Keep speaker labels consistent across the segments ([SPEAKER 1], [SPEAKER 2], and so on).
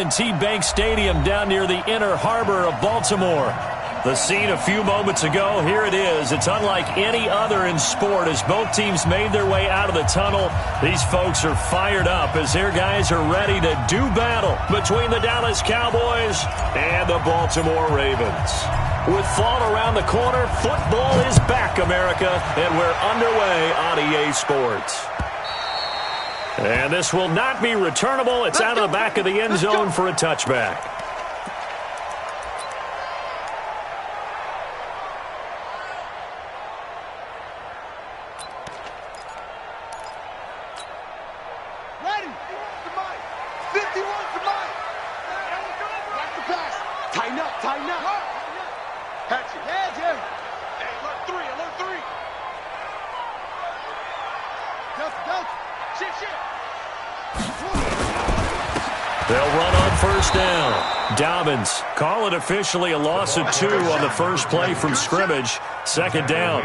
[SPEAKER 1] T Bank Stadium down near the inner harbor of Baltimore. The scene a few moments ago, here it is. It's unlike any other in sport as both teams made their way out of the tunnel. These folks are fired up as their guys are ready to do battle between the Dallas Cowboys and the Baltimore Ravens. With fall around the corner, football is back, America, and we're underway on EA Sports. And this will not be returnable. It's out of the back of the end zone for a touchback.
[SPEAKER 2] Ready. 51 to Mike. Watch the pass. Tighten up, tighten up. Catch it. Yeah, Jerry. Hey, alert 3, alert 3. Go. Shit.
[SPEAKER 1] They'll run on first down. Dobbins, call it officially a loss of 2 on the first play from scrimmage. Second down.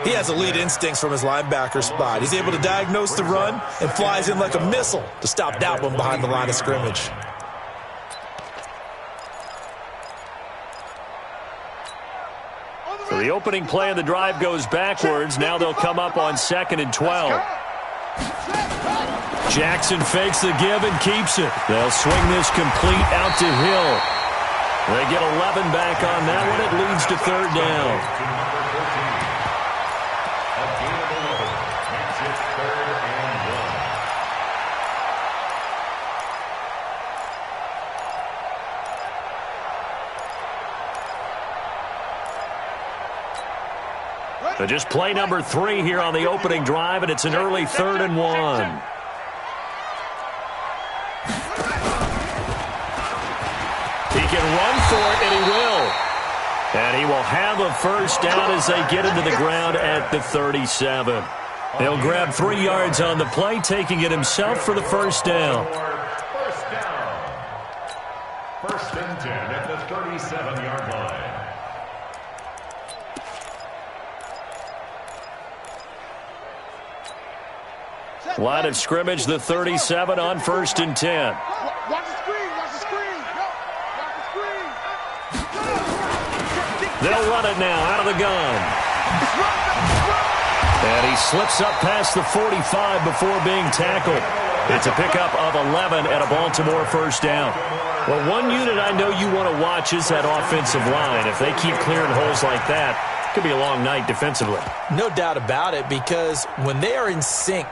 [SPEAKER 3] He has elite instincts from his linebacker spot. He's able to diagnose the run and flies in like a missile to stop that one behind the line of scrimmage.
[SPEAKER 1] So the opening play of the drive goes backwards. Now they'll come up on 2nd and 12. Jackson fakes the give and keeps it. They'll swing this complete out to Hill. They get 11 back on that one. It leads to 3rd down. So just play number 3 here on the opening drive, and it's an early 3rd and 1. He can run for it, and he will. And he will have a first down as they get into the ground at the 37. He'll grab 3 yards on the play, taking it himself for the first down.
[SPEAKER 4] First and 10 at the 37-yard line.
[SPEAKER 1] Line of scrimmage, the 37 on 1st and 10.
[SPEAKER 2] Watch the screen.
[SPEAKER 1] They'll run it now out of the gun. And he slips up past the 45 before being tackled. It's a pickup of 11 at a Baltimore first down. Well, one unit I know you want to watch is that offensive line. If they keep clearing holes like that, it could be a long night defensively.
[SPEAKER 3] No doubt about it, because when they are in sync,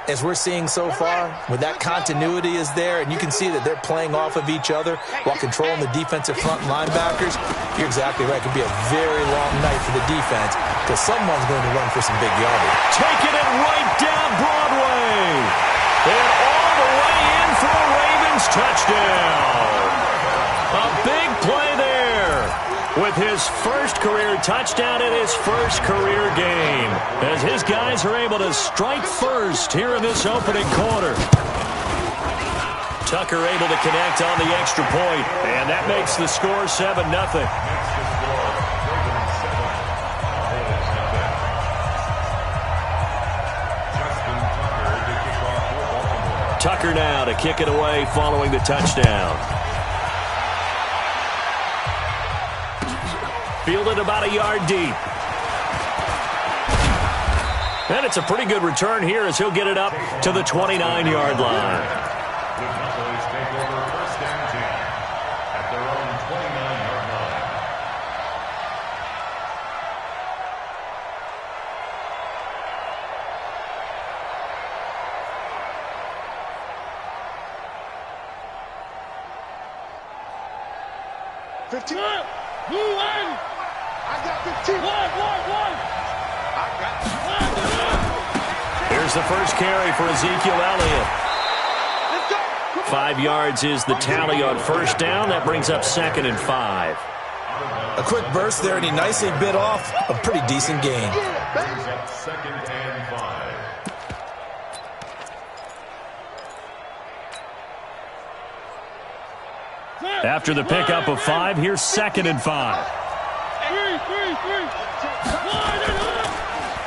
[SPEAKER 3] as we're seeing so far, when that continuity is there and you can see that they're playing off of each other while controlling the defensive front linebackers, you're exactly right. It could be a very long night for the defense because someone's going to run for some big yardage.
[SPEAKER 1] Taking it right down Broadway. And all the way in for a Ravens touchdown. A big play there with his first career touchdown in his first career game, as his guys are able to strike first here in this opening quarter. Tucker able to connect on the extra point, and that makes the score 7-0. Tucker now to kick it away following the touchdown. Fielded about a yard deep. And it's a pretty good return here as he'll get it up to the 29-yard line.
[SPEAKER 4] The Cowboys take over 1st and 10 at their own 29-yard line.
[SPEAKER 2] I got 15.
[SPEAKER 1] Here's the first carry for Ezekiel Elliott. 5 yards is the tally on first down. That brings up 2nd and 5.
[SPEAKER 3] A quick burst there, and he nicely bit off a pretty decent gain.
[SPEAKER 4] Brings up 2nd and 5.
[SPEAKER 1] After the pickup of 5, here's 2nd and 5.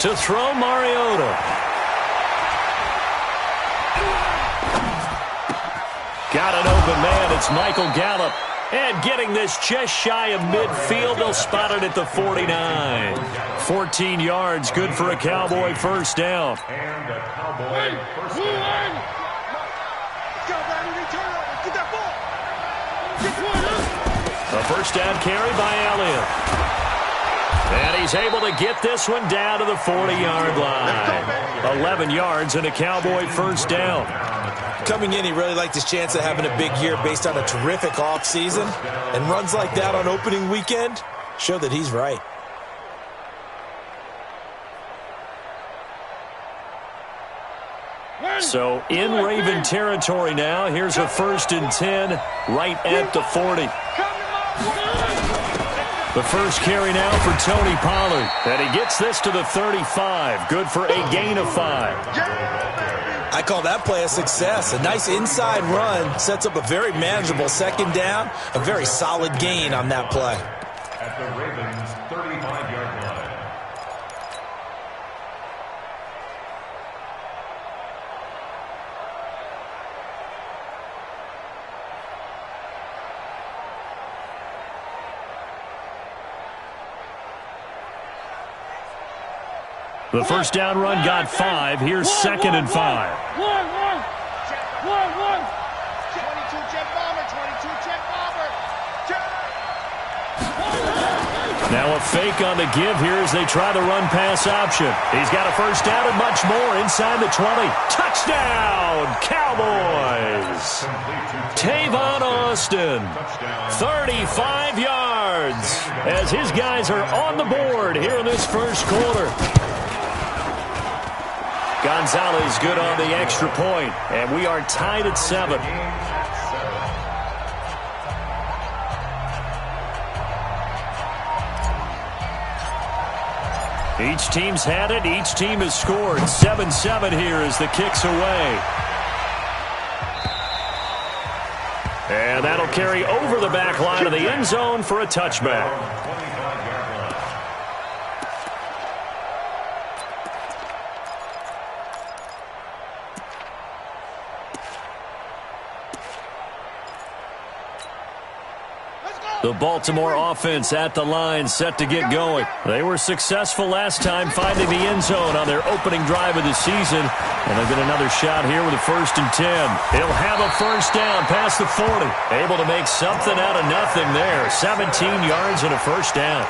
[SPEAKER 1] To throw Mariota. Got an open man. It's Michael Gallup. And getting this just shy of midfield, they'll spot it at the 49. 14 yards, good for a Cowboy first down.
[SPEAKER 4] And a Cowboy first down.
[SPEAKER 1] A first down carry by Elliott. And he's able to get this one down to the 40-yard line. 11 yards and a Cowboy first down.
[SPEAKER 3] Coming in, he really liked his chance of having a big year based on a terrific offseason. And runs like that on opening weekend show that he's right.
[SPEAKER 1] So in Raven territory now. Here's a 1st and 10 right at the 40. The first carry now for Tony Pollard. And he gets this to the 35. Good for a gain of 5.
[SPEAKER 3] I call that play a success. A nice inside run sets up a very manageable second down. A very solid gain on that play.
[SPEAKER 4] At the Ravens' 35-yard line.
[SPEAKER 1] The first down run got 5. Here's 2nd and 5.
[SPEAKER 2] 22 check bomber, 22 check bomber.
[SPEAKER 1] Now a fake on the give here as they try the run-pass option. He's got a first down and much more inside the 20. Touchdown, Cowboys! Tavon Austin, 35 yards as his guys are on the board here in this first quarter. Gonzalez good on the extra point, and we are tied at 7. Each team's had it. Each team has scored. 7-7 here as the kick's away. And that'll carry over the back line of the end zone for a touchback. The Baltimore offense at the line, set to get going. They were successful last time finding the end zone on their opening drive of the season. And they'll get another shot here with a 1st and 10. He'll have a first down past the 40. Able to make something out of nothing there. 17 yards and a first down.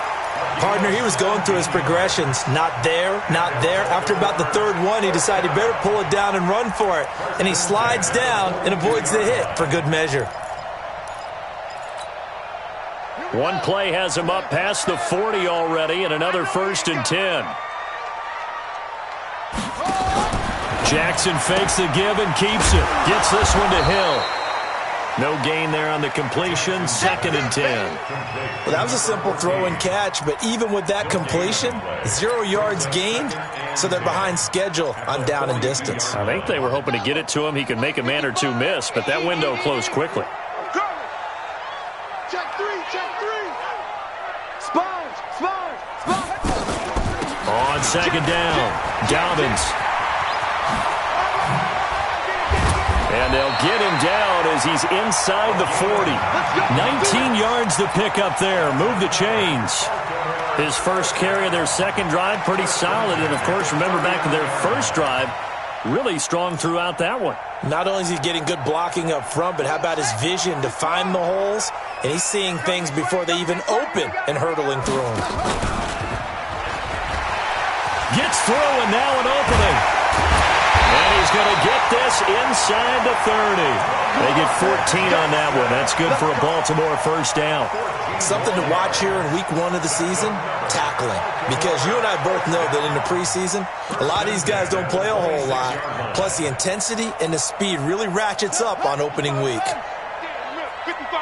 [SPEAKER 3] Partner, he was going through his progressions. Not there, not there. After about the 3rd one, he decided he better pull it down and run for it. And he slides down and avoids the hit for good measure.
[SPEAKER 1] One play has him up past the 40 already, and another 1st and 10. Jackson fakes the give and keeps it. Gets this one to Hill. No gain there on the completion. 2nd and 10.
[SPEAKER 3] Well, that was a simple throw and catch, but even with that completion, 0 yards gained, so they're behind schedule on down and distance.
[SPEAKER 1] I think they were hoping to get it to him. He could make a man or two miss, but that window closed quickly.
[SPEAKER 2] Check 3, check 3. Sponge.
[SPEAKER 1] On 2nd down, Dobbins. And they'll get him down as he's inside the 40. 19 yards to pick up there. Move the chains. His first carry of their second drive, pretty solid. And, of course, remember back to their first drive, really strong throughout that one.
[SPEAKER 3] Not only is he getting good blocking up front, but how about his vision to find the holes? And he's seeing things before they even open and hurdling through them.
[SPEAKER 1] Gets through and now an opening. And he's going to get this inside the 30. They get 14 on that one. That's good for a Baltimore first down.
[SPEAKER 3] Something to watch here in week 1 of the season, tackling. Because you and I both know that in the preseason, a lot of these guys don't play a whole lot. Plus the intensity and the speed really ratchets up on opening week.
[SPEAKER 2] 55.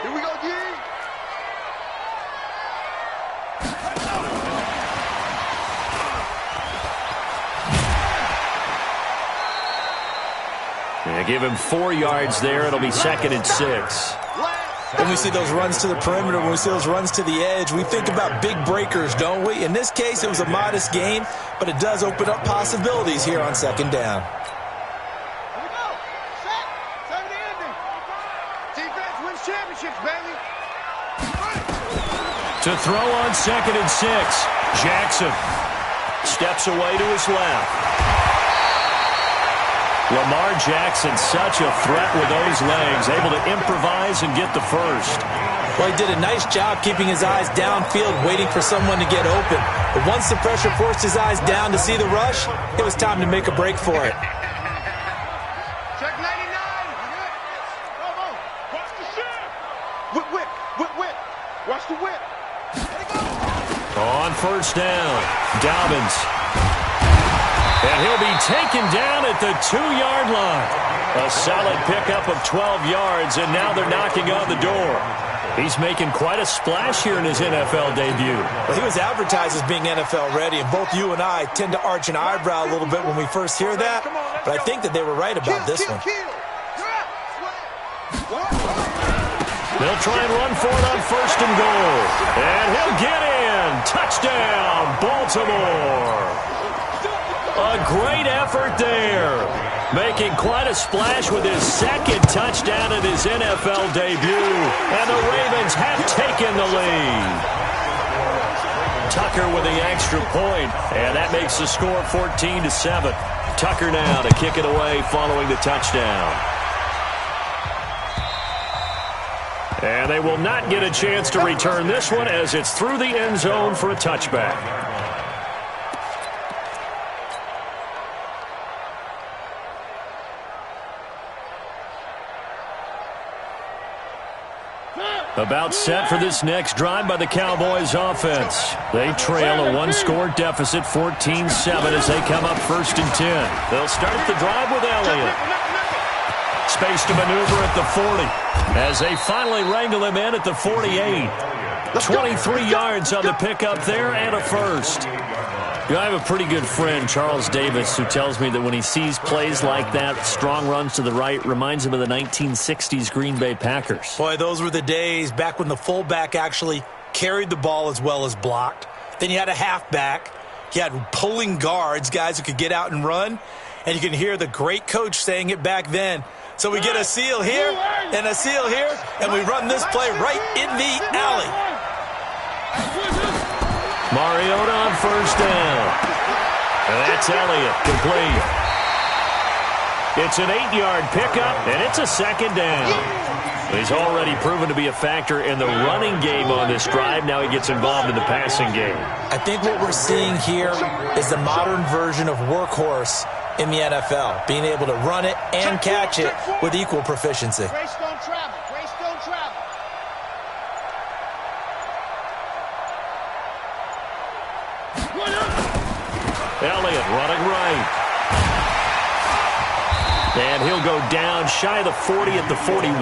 [SPEAKER 2] Here we go, G.
[SPEAKER 1] They give him 4 yards there. It'll be 2nd and 6.
[SPEAKER 3] When we see those runs to the perimeter, when we see those runs to the edge, we think about big breakers, don't we? In this case, it was a modest gain, but it does open up possibilities here on 2nd down.
[SPEAKER 2] Here we go. Set. 70 ending. wins championships, baby.
[SPEAKER 1] To throw on 2nd and 6. Jackson steps away to his left. Lamar Jackson, such a threat with those legs, able to improvise and get the first.
[SPEAKER 3] Well, he did a nice job keeping his eyes downfield, waiting for someone to get open. But once the pressure forced his eyes down to see the rush, it was time to make a break for it.
[SPEAKER 2] Check 99. Watch the shift. Whip. Watch the whip.
[SPEAKER 1] On 1st down, Dobbins. And he'll be taken down at the 2-yard line. A solid pickup of 12 yards, and now they're knocking on the door. He's making quite a splash here in his NFL debut.
[SPEAKER 3] Well, he was advertised as being NFL ready, and both you and I tend to arch an eyebrow a little bit when we first hear that, but I think that they were right about this one.
[SPEAKER 1] They'll try and run for it on 1st and goal. And he'll get in. Touchdown, Baltimore. A great effort there. Making quite a splash with his 2nd touchdown in his NFL debut. And the Ravens have taken the lead. Tucker with the extra point, and that makes the score 14-7. Tucker now to kick it away following the touchdown. And they will not get a chance to return this one as it's through the end zone for a touchback. About set for this next drive by the Cowboys offense. They trail a 1-score deficit, 14-7, as they come up 1st and 10. They'll start the drive with Elliott. Space to maneuver at the 40 as they finally wrangle him in at the 48. 23 yards on the pickup there and a first. You know, I have a pretty good friend, Charles Davis, who tells me that when he sees plays like that, strong runs to the right, reminds him of the 1960s Green Bay Packers.
[SPEAKER 3] Boy, those were the days back when the fullback actually carried the ball as well as blocked. Then you had a halfback. You had pulling guards, guys who could get out and run. And you can hear the great coach saying it back then. So we get a seal here and a seal here, and we run this play right in the alley.
[SPEAKER 1] Mariota on 1st down. And that's Elliott, complete. It's an 8-yard pickup, and it's a 2nd down. He's already proven to be a factor in the running game on this drive. Now he gets involved in the passing game.
[SPEAKER 3] I think what we're seeing here is the modern version of workhorse in the NFL, being able to run it and catch it with equal proficiency.
[SPEAKER 2] Grace don't travel. Grace don't travel.
[SPEAKER 1] Elliott running right. And he'll go down shy of the 40 at the 41.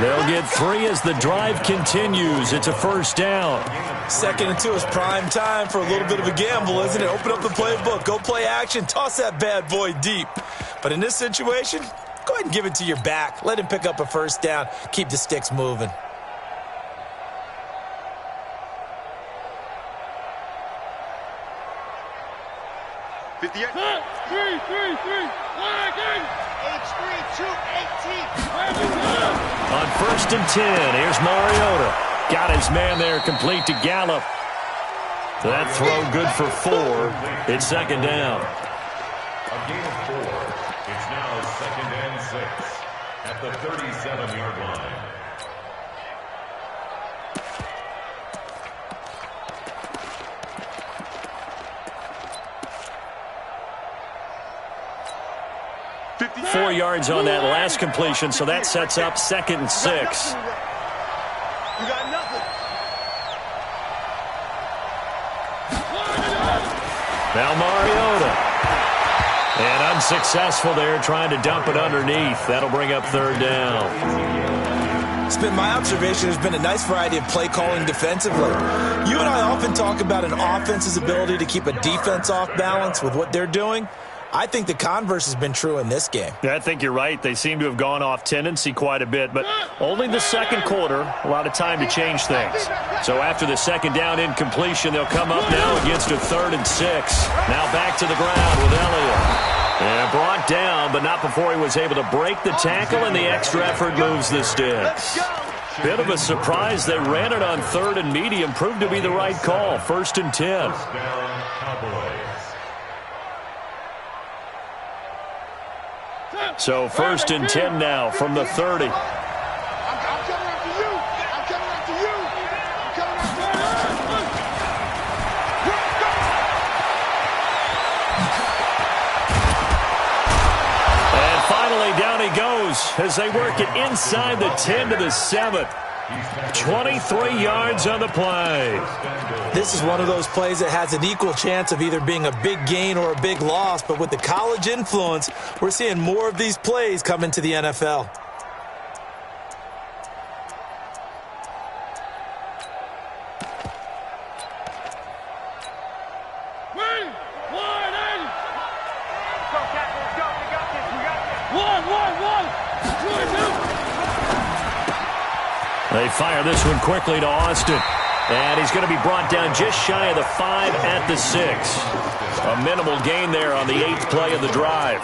[SPEAKER 1] They'll get 3 as the drive continues. It's a 1st down.
[SPEAKER 3] 2nd and 2 is prime time for a little bit of a gamble, isn't it? Open up the playbook, go play action, toss that bad boy deep. But in this situation, go ahead and give it to your back. Let him pick up a 1st down. Keep the sticks moving.
[SPEAKER 2] H3, 2, 18.
[SPEAKER 1] On 1st and 10, here's Mariota. Got his man there complete to Gallup. That throw good for 4. It's 2nd down.
[SPEAKER 4] A gain of 4. It's now 2nd and 6 at the 37-yard line.
[SPEAKER 1] Four yards on that last completion, so that sets up 2nd and 6.
[SPEAKER 2] You got nothing.
[SPEAKER 1] Now Mariota. And unsuccessful there, trying to dump it underneath. That'll bring up 3rd down.
[SPEAKER 3] It's been my observation there's been a nice variety of play calling defensively. You and I often talk about an offense's ability to keep a defense off balance with what they're doing. I think the converse has been true in this game.
[SPEAKER 1] Yeah, I think you're right. They seem to have gone off tendency quite a bit, but only the 2nd quarter, a lot of time to change things. So after the 2nd down incompletion, they'll come up now against a 3rd and 6. Now back to the ground with Elliott. And brought down, but not before he was able to break the tackle, and the extra effort moves the sticks. Bit of a surprise. They ran it on 3rd and medium. Proved to be the right call. 1st and 10.
[SPEAKER 4] First down, Cowboys.
[SPEAKER 1] So 1st and 10 now from the 30.
[SPEAKER 2] I'm coming after you. I'm coming after you. I'm coming after you.
[SPEAKER 1] And finally, down he goes as they work it inside the 10 to the 7. 23 yards on the play.
[SPEAKER 3] This is one of those plays that has an equal chance of either being a big gain or a big loss, but with the college influence, we're seeing more of these plays come into the NFL.
[SPEAKER 1] They fire this one quickly to Austin. And he's going to be brought down just shy of the 5 at the 6. A minimal gain there on the 8th play of the drive.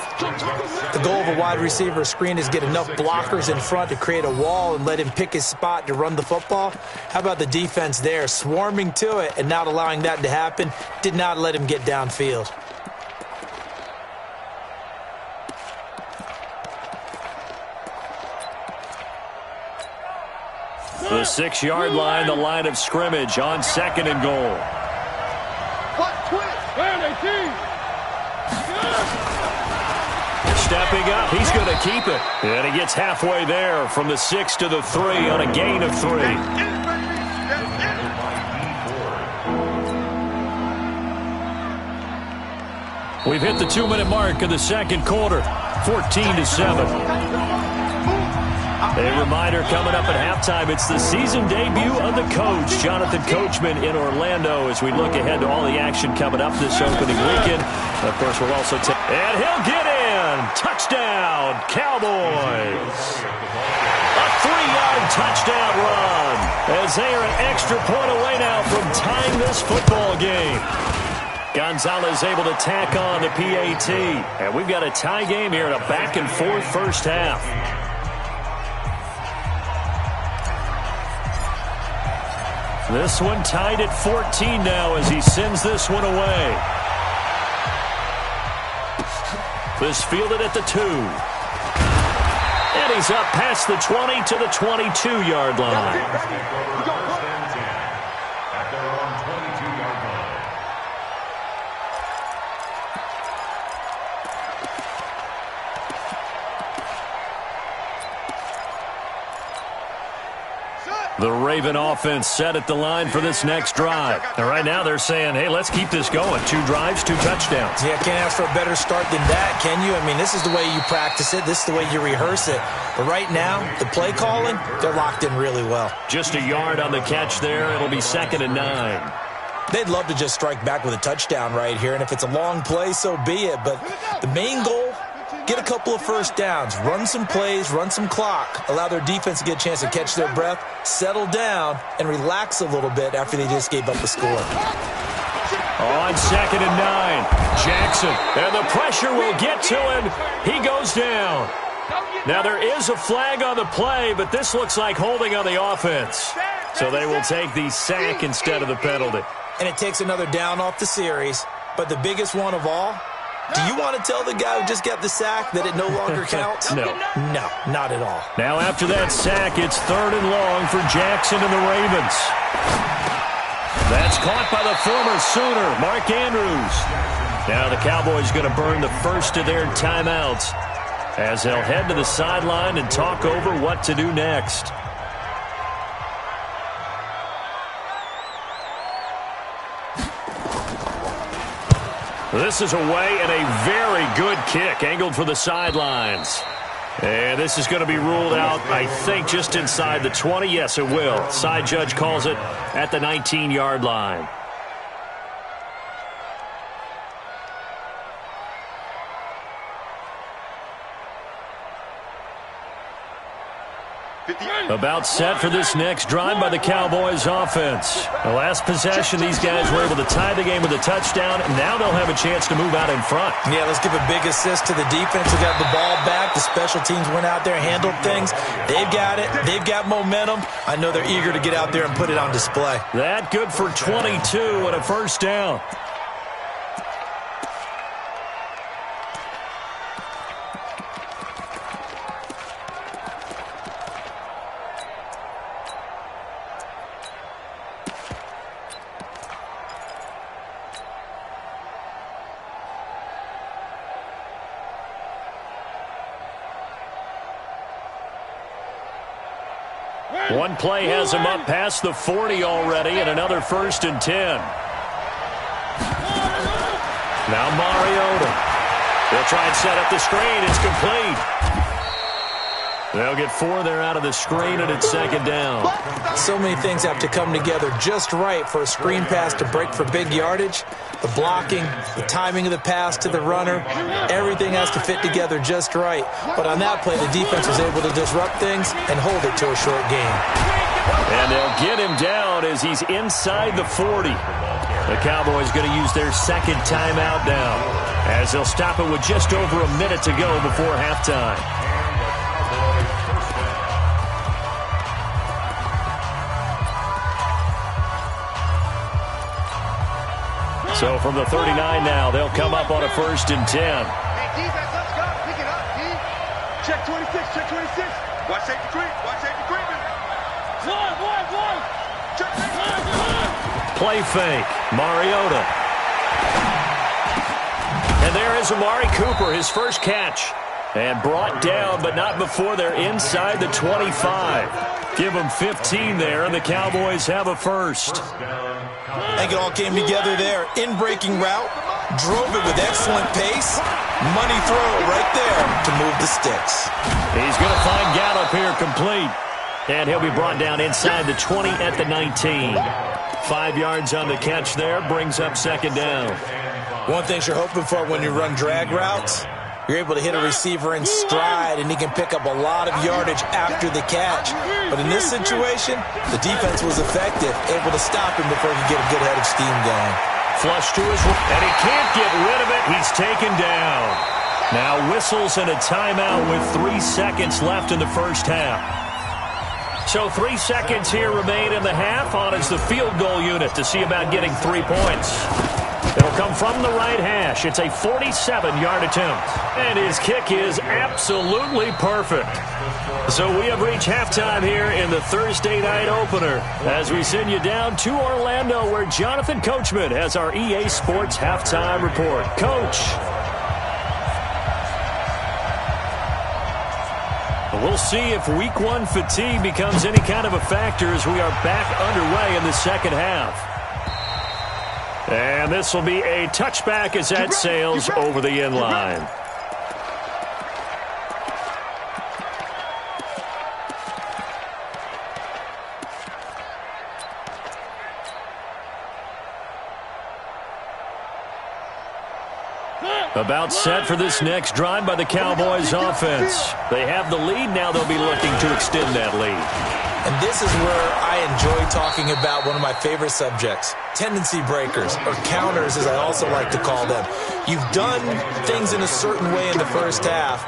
[SPEAKER 3] The goal of a wide receiver screen is get enough blockers in front to create a wall and let him pick his spot to run the football. How about the defense there, swarming to it and not allowing that to happen? Did not let him get downfield.
[SPEAKER 1] The 6-yard line, the line of scrimmage on 2nd and goal. Stepping up, he's going to keep it. And he gets halfway there from the 6 to the 3 on a gain of 3. We've hit the 2-minute mark of the 2nd quarter, 14-7. A reminder coming up at halftime, it's the season debut of the coach, Jonathan Coachman, in Orlando, as we look ahead to all the action coming up this opening weekend. Of course, we'll also take... And he'll get in! Touchdown, Cowboys! A 3-yard touchdown run, as they are an extra point away now from tying this football game. Gonzalez able to tack on the PAT. And we've got a tie game here in a back-and-forth first half. This one tied at 14 now as he sends this one away. This fielded at the 2. And he's up past the 20 to the 22-yard line. The Raven offense set at the line for this next drive. And right now they're saying, hey, let's keep this going. 2 drives, 2 touchdowns.
[SPEAKER 3] Yeah, can't ask for a better start than that, can you? I mean, this is the way you practice it. This is the way you rehearse it. But right now, the play calling, they're locked in really well.
[SPEAKER 1] Just a yard on the catch there. It'll be 2nd and 9.
[SPEAKER 3] They'd love to just strike back with a touchdown right here. And if it's a long play, so be it. But the main goal, get a couple of first downs, run some plays, run some clock, allow their defense to get a chance to catch their breath, settle down, and relax a little bit after they just gave up the score.
[SPEAKER 1] On 2nd and 9, Jackson, and the pressure will get to him. He goes down. Now there is a flag on the play, but this looks like holding on the offense. So they will take the sack instead of the penalty.
[SPEAKER 3] And it takes another down off the series, but the biggest one of all, do you want to tell the guy who just got the sack that it no longer counts?
[SPEAKER 1] No.
[SPEAKER 3] No, not at all.
[SPEAKER 1] Now after that sack, it's 3rd and long for Jackson and the Ravens. That's caught by the former Sooner, Mark Andrews. Now the Cowboys going to burn the first of their timeouts as they'll head to the sideline and talk over what to do next. This is away and a very good kick angled for the sidelines. And this is going to be ruled out, I think, just inside the 20. Yes, it will. Side judge calls it at the 19-yard line. About set for this next drive by the Cowboys offense. The last possession, these guys were able to tie the game with a touchdown, and now they'll have a chance to move out in front.
[SPEAKER 3] Yeah, let's give a big assist to the defense. They got the ball back. The special teams went out there, handled things. They've got it. They've got momentum. I know they're eager to get out there and put it on display.
[SPEAKER 1] That good for 22 and a first down. One play has him up past the 40 already, and another 1st and 10. Now Mariota. They'll try and set up the screen. It's complete. They'll get 4 there out of the screen, and it's 2nd down.
[SPEAKER 3] So many things have to come together just right for a screen pass to break for big yardage. The blocking, the timing of the pass to the runner, everything has to fit together just right. But on that play, the defense was able to disrupt things and hold it to a short gain.
[SPEAKER 1] And they'll get him down as he's inside the 40. The Cowboys going to use their 2nd timeout now, as they'll stop it with just over a minute to go before halftime. So from the 39 now, they'll come up on a 1st and 10.
[SPEAKER 2] Hey, defense, let's go. Pick it up, D. Check 26, check 26. Watch safety creep, watch safety creeping. One. Check
[SPEAKER 1] Play fake, Mariota. And there is Amari Cooper, his first catch. And brought down, but not before they're inside the 25. Give them 15 there, and the Cowboys have a first.
[SPEAKER 3] I think it all came together there. In-breaking route, drove it with excellent pace. Money throw right there to move the sticks.
[SPEAKER 1] He's going to find Gallup here complete. And he'll be brought down inside the 20 at the 19. 5 yards on the catch there, brings up 2nd down.
[SPEAKER 3] One thing you're hoping for when you run drag routes, you're able to hit a receiver in stride, and he can pick up a lot of yardage after the catch. But in this situation, the defense was effective, able to stop him before he could get a good head of steam going.
[SPEAKER 1] Flush to his right, and he can't get rid of it. He's taken down. Now whistles and a timeout with 3 seconds left in the first half. So 3 seconds here remain in the half. On is the field goal unit to see about getting 3 points. It'll come from the right hash. It's a 47-yard attempt. And his kick is absolutely perfect. So we have reached halftime here in the Thursday night opener as we send you down to Orlando, where Jonathan Coachman has our EA Sports halftime report. Coach. We'll see if Week 1 fatigue becomes any kind of a factor as we are back underway in the second half. And this will be a touchback as that sails over the end line. About set for this next drive by the Cowboys offense. They have the lead. Now they'll be looking to extend that lead.
[SPEAKER 3] And this is where I enjoy talking about one of my favorite subjects, tendency breakers, or counters as I also like to call them. You've done things in a certain way in the first half,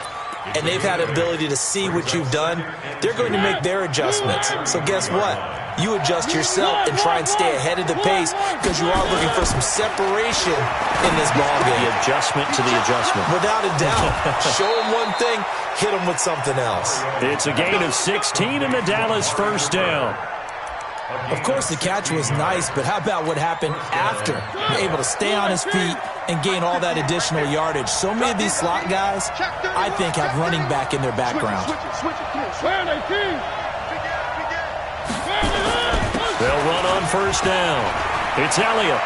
[SPEAKER 3] and they've had ability to see what you've done. They're going to make their adjustments. So guess what? You adjust yourself and try and stay ahead of the pace because you are looking for some separation in this ballgame.
[SPEAKER 1] The adjustment to the adjustment.
[SPEAKER 3] Without a doubt. Show them one thing, hit them with something else.
[SPEAKER 1] It's a gain of 16 and the Dallas first down.
[SPEAKER 3] Of course, the catch was nice, but how about what happened after? Able to stay on his feet and gain all that additional yardage. So many of these slot guys, I think, have running back in their background.
[SPEAKER 1] They'll run on first down. It's Elliott.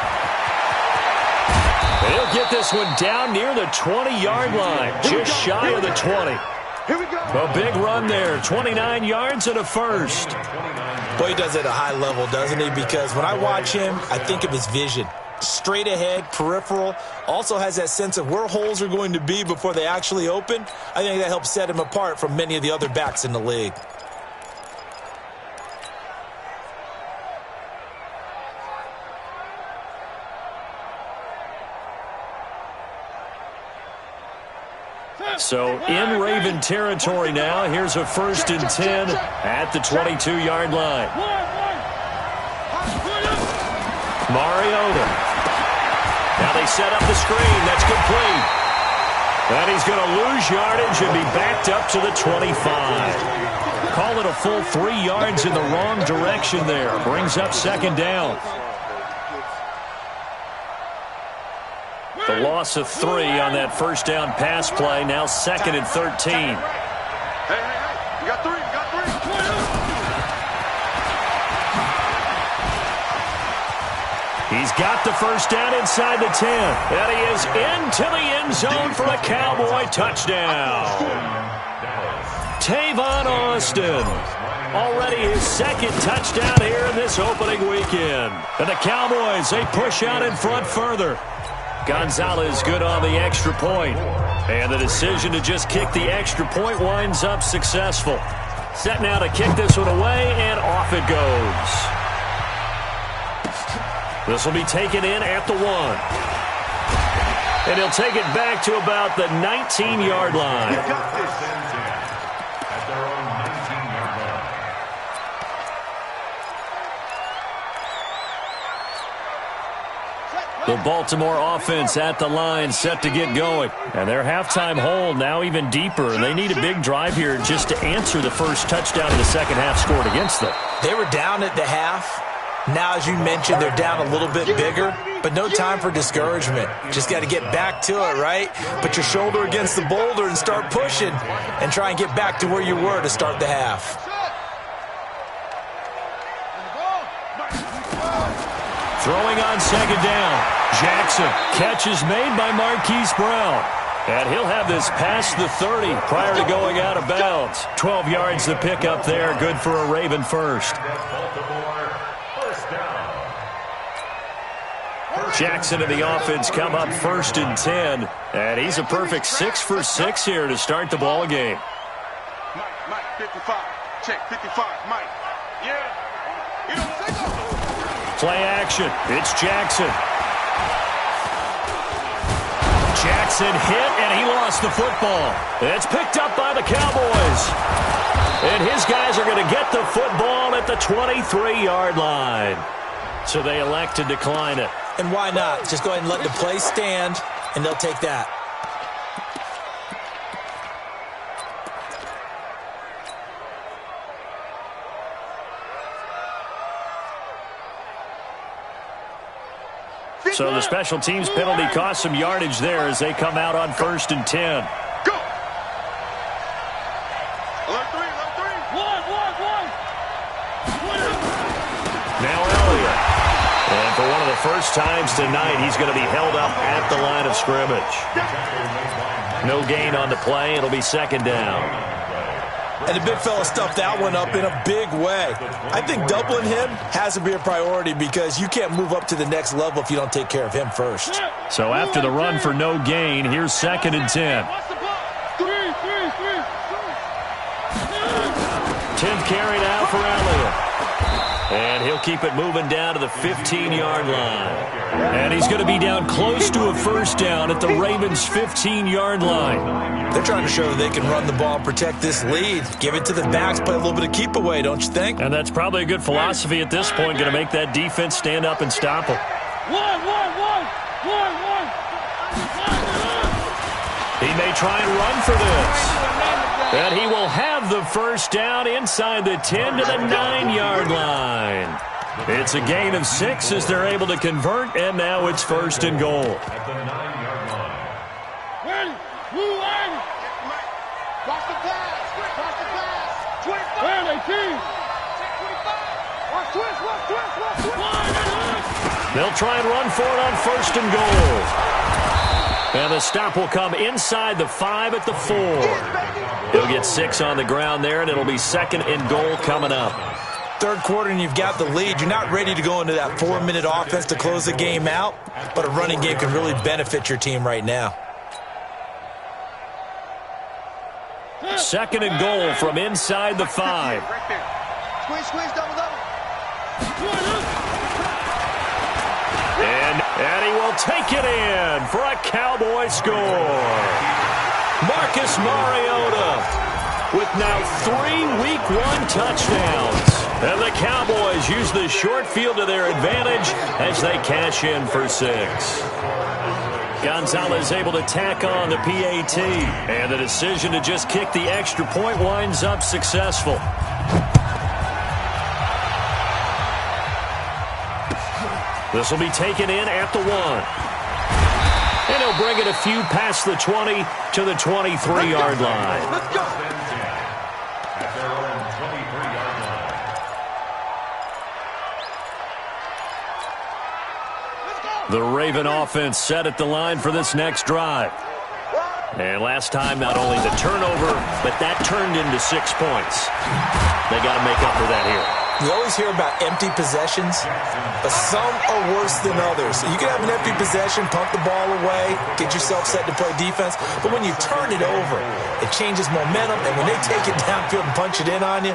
[SPEAKER 1] They'll get this one down near the 20-yard line, just shy of the 20. A big run there, 29 yards and a first.
[SPEAKER 3] Boy, he does it at a high level, doesn't he? Because when I watch him, I think of his vision. Straight ahead, peripheral, also has that sense of where holes are going to be before they actually open. I think that helps set him apart from many of the other backs in the league.
[SPEAKER 1] So in Raven territory now. Here's a 1st and 10 at the 22-yard line. Mariota. Now they set up the screen. That's complete. And he's going to lose yardage and be backed up to the 25. Call it a full 3 yards in the wrong direction there. Brings up 2nd down. The loss of 3 on that 1st down pass play. Now 2nd and 13.
[SPEAKER 2] Hey, you got 3, you got 3.
[SPEAKER 1] He's got the 1st down inside the 10. And he is into the end zone for a Cowboy touchdown. Tavon Austin. Already his 2nd touchdown here in this opening weekend. And the Cowboys, they push out in front further. Gonzalez good on the extra point. And the decision to just kick the extra point winds up successful. Set now to kick this one away, and off it goes. This will be taken in at the 1. And he'll take it back to about the 19-yard line.
[SPEAKER 4] At their own 19-yard line.
[SPEAKER 1] The Baltimore offense at the line, set to get going. And their halftime hold now even deeper, and they need a big drive here just to answer the first touchdown in the second half scored against them.
[SPEAKER 3] They were down at the half. Now, as you mentioned, they're down a little bit bigger, but no time for discouragement. Just got to get back to it, right? Put your shoulder against the boulder and start pushing and try and get back to where you were to start the half.
[SPEAKER 1] Throwing on 2nd down. Jackson. Catch is made by Marquise Brown. And he'll have this past the 30 prior to going out of bounds. 12 yards to pick up there. Good for a Raven first. Jackson and the offense come up 1st and 10. And he's a perfect 6 for 6 here to start the ball game.
[SPEAKER 2] Mike, 55. Check, 55. Mike. Yeah.
[SPEAKER 1] Play action. It's Jackson. Jackson hit, and he lost the football. It's picked up by the Cowboys. And his guys are going to get the football at the 23-yard line. So they elect to decline it.
[SPEAKER 3] And why not? Just go ahead and let the play stand, and they'll take that.
[SPEAKER 1] So the special teams penalty cost some yardage there as they come out on 1st and 10.
[SPEAKER 2] Go! Alert 3, alert 3.
[SPEAKER 1] Now Elliott. And for one of the first times tonight, he's going to be held up at the line of scrimmage. No gain on the play. It'll be 2nd down.
[SPEAKER 3] And the big fella stuffed that one up in a big way. I think doubling him has to be a priority because you can't move up to the next level if you don't take care of him first.
[SPEAKER 1] So after the run for no gain, here's 2nd and 10. 10th carry now for Elliott. And he'll keep it moving down to the 15-yard line. And he's going to be down close to a 1st down at the Ravens' 15-yard line.
[SPEAKER 3] They're trying to show that they can run the ball and protect this lead. Give it to the backs, play a little bit of keep away, don't you think?
[SPEAKER 1] And that's probably a good philosophy at this point, going to make that defense stand up and stop them. He may try and run for this. And he will have the 1st down inside the 10 to the 9-yard line. It's a gain of 6 as they're able to convert, and now it's 1st and goal.
[SPEAKER 4] At the 9-yard line.
[SPEAKER 2] Ready? Move on. Watch the pass. Watch the pass. 25. Where are they, team? 25. Watch twist, watch twist, watch twist.
[SPEAKER 1] They'll try and run for it on 1st and goal. And the stop will come inside the 5 at the 4. He'll get 6 on the ground there, and it'll be 2nd and goal coming up.
[SPEAKER 3] Third quarter and you've got the lead. You're not ready to go into that 4-minute offense to close the game out, but a running game can really benefit your team right now.
[SPEAKER 1] 2nd and goal from inside the 5.
[SPEAKER 2] Right there. Squeeze, squeeze, double, double.
[SPEAKER 1] And he will take it in for a Cowboy score. Marcus Mariota with now 3 Week 1 touchdowns. And the Cowboys use the short field to their advantage as they cash in for 6. Gonzalez able to tack on the PAT. And the decision to just kick the extra point winds up successful. This will be taken in at the 1. And he'll bring it a few past the 20 to the 23-yard line.
[SPEAKER 2] Let's go.
[SPEAKER 4] At their own 23-yard line.
[SPEAKER 1] The Raven offense set at the line for this next drive. And last time, not only the turnover, but that turned into 6 points. They got to make up for that here.
[SPEAKER 3] You always hear about empty possessions, but some are worse than others. You can have an empty possession, pump the ball away, get yourself set to play defense, but when you turn it over, it changes momentum, and when they take it downfield and punch it in on you,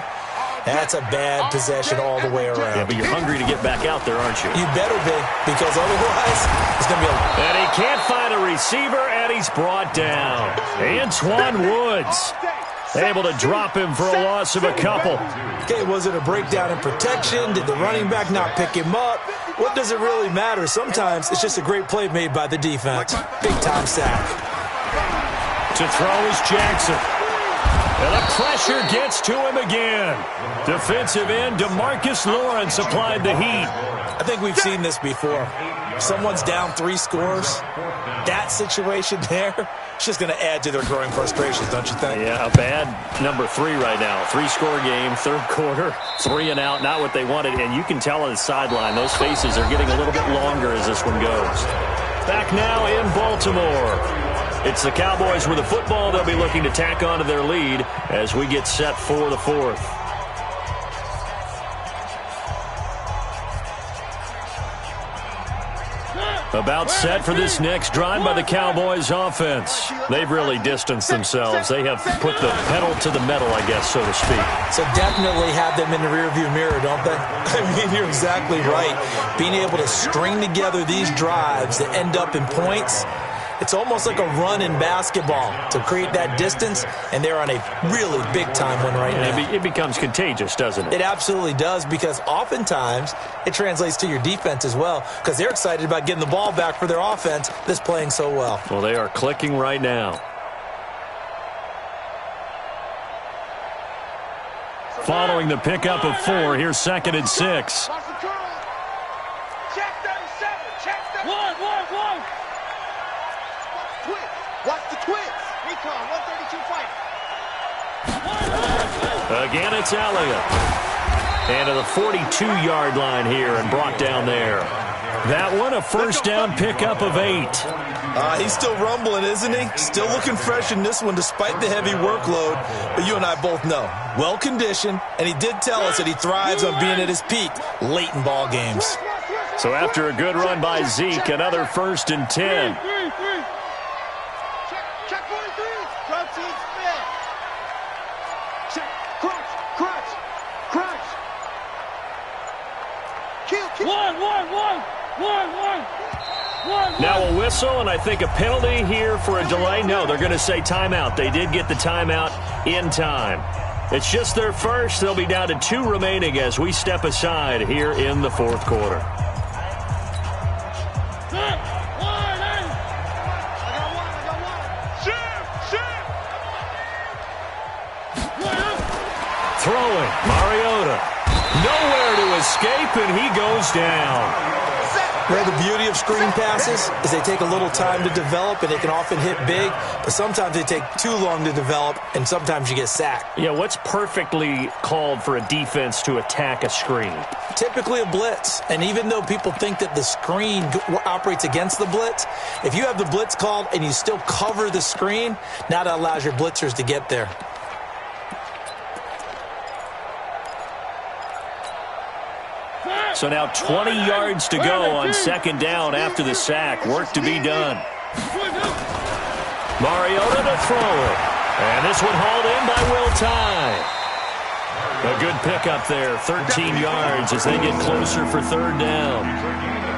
[SPEAKER 3] that's a bad possession all the way around.
[SPEAKER 1] Yeah, but you're hungry to get back out there, aren't you?
[SPEAKER 3] You better be, because otherwise, it's going to be a...
[SPEAKER 1] And he can't find a receiver, and he's brought down. Antoine Woods able to drop him for a loss of a couple.
[SPEAKER 3] Okay, was it a breakdown in protection? Did the running back not pick him up? What does it really matter? Sometimes it's just a great play made by the defense. Big-time sack.
[SPEAKER 1] To throw is Jackson. And the pressure gets to him again. Defensive end DeMarcus Lawrence applied the heat.
[SPEAKER 3] I think we've seen this before. Someone's down 3 scores. That situation there, it's just going to add to their growing frustrations, don't you think?
[SPEAKER 1] Yeah, a bad number 3 right now. 3-score game, third quarter, 3 and out, not what they wanted. And you can tell on the sideline, those faces are getting a little bit longer as this one goes. Back now in Baltimore. It's the Cowboys with the football. They'll be looking to tack on to their lead as we get set for the 4th. About set for this next drive by the Cowboys offense. They've really distanced themselves. They have put the pedal to the metal, I guess, so to speak.
[SPEAKER 3] So definitely have them in the rearview mirror, don't they? I mean, you're exactly right. Being able to string together these drives that end up in points, it's almost like a run in basketball to create that distance, and they're on a really big-time one right now.
[SPEAKER 1] It becomes contagious, doesn't it?
[SPEAKER 3] It absolutely does, because oftentimes it translates to your defense as well, because they're excited about getting the ball back for their offense that's playing so well.
[SPEAKER 1] Well, they are clicking right now. Following the pickup of 4, here's 2nd and 6.
[SPEAKER 2] Watch the twins. Recon, 132 fight.
[SPEAKER 1] Again, it's Elliott. And to the 42-yard line here and brought down there. That one, a first down pickup of 8.
[SPEAKER 3] He's still rumbling, isn't he? Still looking fresh in this one despite the heavy workload. But you and I both know, well-conditioned, and he did tell us that he thrives on being at his peak late in ball games.
[SPEAKER 1] So after a good run by Zeke, another 1st and 10.
[SPEAKER 2] Check 43. Protein spin. Check. Crunch. Kill. One.
[SPEAKER 1] Now a whistle, and I think a penalty here for a delay. No, they're going to say timeout. They did get the timeout in time. It's just their first. They'll be down to 2 remaining as we step aside here in the 4th quarter. Throwing, Mariota. Nowhere to escape, and he goes down.
[SPEAKER 3] Well, the beauty of screen passes is they take a little time to develop, and they can often hit big, but sometimes they take too long to develop, and sometimes you get sacked.
[SPEAKER 1] Yeah, what's perfectly called for a defense to attack a screen?
[SPEAKER 3] Typically a blitz, and even though people think that the screen operates against the blitz, if you have the blitz called and you still cover the screen, now that allows your blitzers to get there.
[SPEAKER 1] So now 20 yards to go on 2nd down after the sack. Work to be done. Mariota to throw it. And this one hauled in by Will Tye. A good pickup there, 13 yards as they get closer for 3rd down.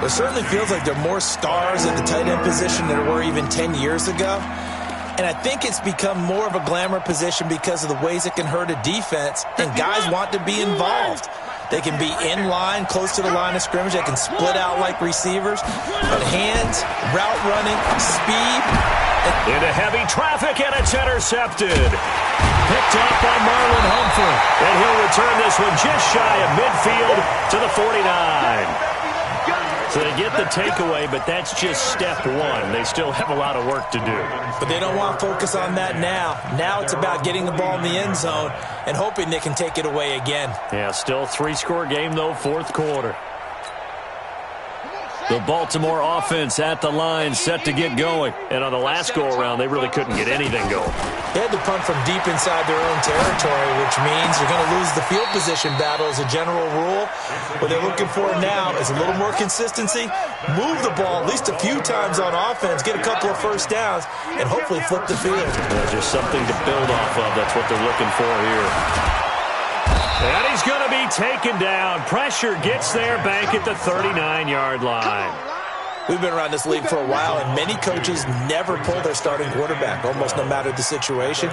[SPEAKER 3] It certainly feels like there are more stars at the tight end position than there were even 10 years ago. And I think it's become more of a glamour position because of the ways it can hurt a defense, and guys want to be involved. They can be in line, close to the line of scrimmage. They can split out like receivers. But hands, route running, speed.
[SPEAKER 1] Into heavy traffic, and it's intercepted. Picked up by Marlon Humphrey. And he'll return this one just shy of midfield to the 49. So they get the takeaway, but that's just step one. They still have a lot of work to do.
[SPEAKER 3] But they don't want to focus on that now. Now it's about getting the ball in the end zone and hoping they can take it away again.
[SPEAKER 1] Yeah, still 3-score game, though, fourth quarter. The Baltimore offense at the line, set to get going. And on the last go-around, they really couldn't get anything going.
[SPEAKER 3] They had to punt from deep inside their own territory, which means you're going to lose the field position battle as a general rule. What they're looking for now is a little more consistency, move the ball at least a few times on offense, get a couple of first downs, and hopefully flip the field.
[SPEAKER 1] Yeah, just something to build off of. That's what they're looking for here. And he's going to be taken down. Pressure gets there back at the 39-yard line.
[SPEAKER 3] We've been around this league for a while, and many coaches never pull their starting quarterback, almost no matter the situation.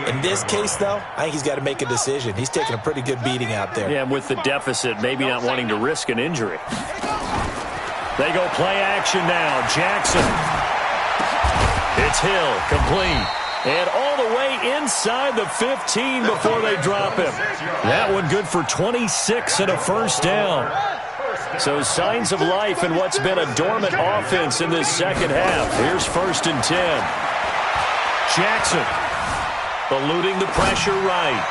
[SPEAKER 3] In this case, though, I think he's got to make a decision. He's taking a pretty good beating out there.
[SPEAKER 1] Yeah, with the deficit, maybe not wanting to risk an injury. They go play action now. Jackson. It's Hill, complete. And all the way inside the 15 before they drop him. That one good for 26 and a first down. So signs of life in what's been a dormant offense in this second half. Here's 1st and 10. Jackson eluding the pressure right.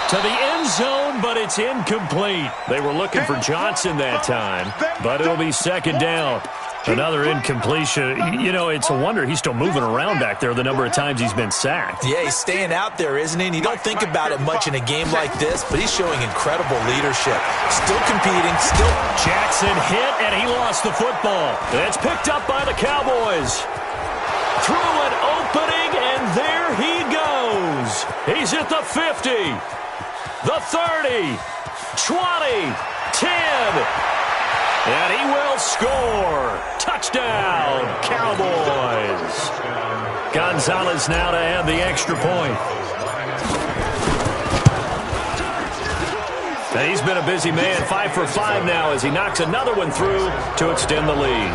[SPEAKER 1] To the end zone, but it's incomplete. They were looking for Johnson that time, but it'll be 2nd down. Another incompletion. You know, it's a wonder he's still moving around back there the number of times he's been sacked.
[SPEAKER 3] Yeah, he's staying out there, isn't he? And you don't think about it much in a game like this, but he's showing incredible leadership. Still competing, still.
[SPEAKER 1] Jackson hit, and he lost the football. It's picked up by the Cowboys. Through an opening, and there he goes. He's at the 50, the 30, 20, 10. And he will score. Touchdown, Cowboys. Gonzalez now to add the extra point. And he's been a busy man, 5 for 5 now as he knocks another one through to extend the lead.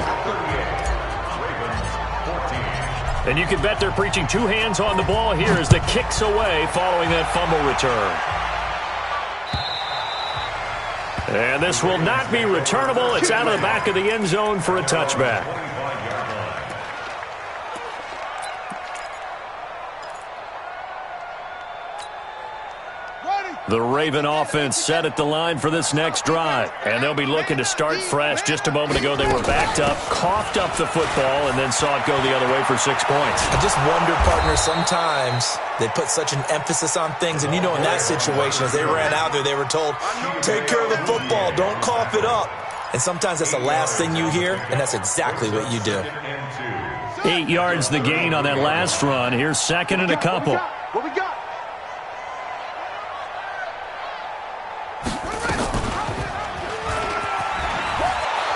[SPEAKER 1] And you can bet they're preaching 2 hands on the ball here as the kick's away following that fumble return. And this will not be returnable. It's out of the back of the end zone for a touchback. The Raven offense set at the line for this next drive. And they'll be looking to start fresh. Just a moment ago, they were backed up, coughed up the football, and then saw it go the other way for 6 points.
[SPEAKER 3] I just wonder, partner, sometimes they put such an emphasis on things. And, you know, in that situation, as they ran out there, they were told, take care of the football, don't cough it up. And sometimes that's the last thing you hear, and that's exactly what you do.
[SPEAKER 1] 8 yards the gain on that last run. Here's 2nd and a couple.
[SPEAKER 2] What we got?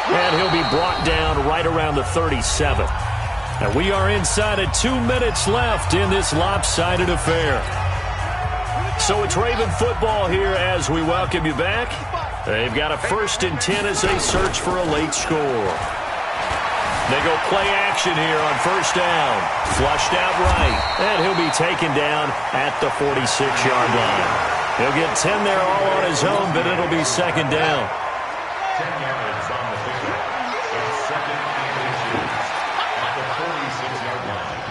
[SPEAKER 1] And he'll be brought down right around the 37. And we are inside of 2 minutes left in this lopsided affair. So it's Raven football here as we welcome you back. They've got a 1st and 10 as they search for a late score. They go play action here on 1st down. Flushed out right. And he'll be taken down at the 46-yard line. He'll get 10 there all on his own, but it'll be 2nd down.
[SPEAKER 4] 10 yards on the pickup. It's 2nd and 2 at the 46-yard line.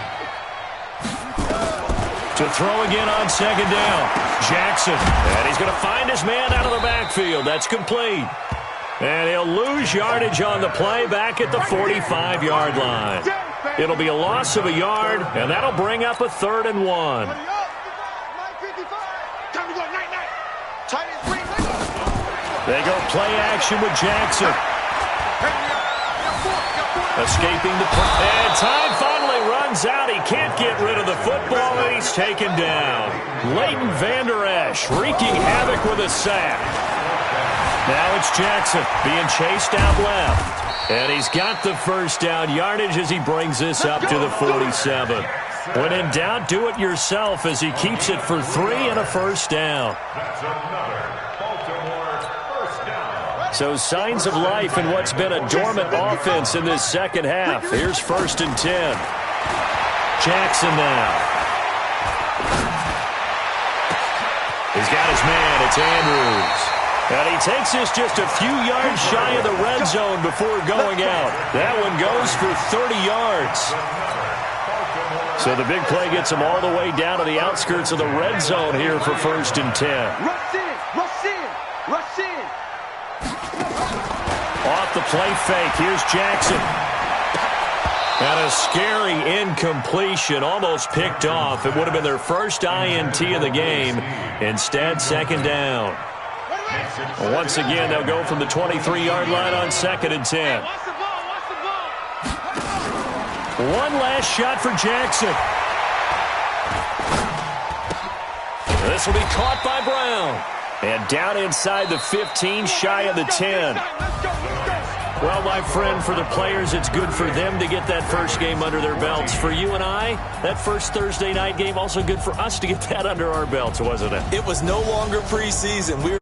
[SPEAKER 1] To throw again on 2nd down. Jackson. And he's going to find his man out of the backfield. That's complete. And he'll lose yardage on the play back at the 45-yard line. It'll be a loss of a yard, and that'll bring up a 3rd and 1. They go play action with Jackson. Escaping the play. And time finally runs out. He can't get rid of the football, and he's taken down. Leighton Vander Esch wreaking havoc with a sack. Now it's Jackson being chased out left. And he's got the first down yardage as he brings this up to the 47. When in doubt, do it yourself as he keeps it for 3 and a first down.
[SPEAKER 4] That's another Baltimore first down.
[SPEAKER 1] So signs of life in what's been a dormant offense in this second half. Here's 1st and 10. Jackson now. He's got his man. It's Andrews. And he takes this just a few yards shy of the red zone before going out. That one goes for 30 yards. So the big play gets him all the way down to the outskirts of the red zone here for 1st and 10.
[SPEAKER 2] Rush in, rush in, rush in.
[SPEAKER 1] Off the play fake, here's Jackson. And a scary incompletion, almost picked off. It would have been their first INT of the game. Instead, 2nd down. Once again, they'll go from the 23-yard line on 2nd and 10. One last shot for Jackson. This will be caught by Brown. And down inside the 15, shy of the 10. Well, my friend, for the players, it's good for them to get that first game under their belts. For you and I, that first Thursday night game, also good for us to get that under our belts, wasn't it?
[SPEAKER 3] It was no longer preseason.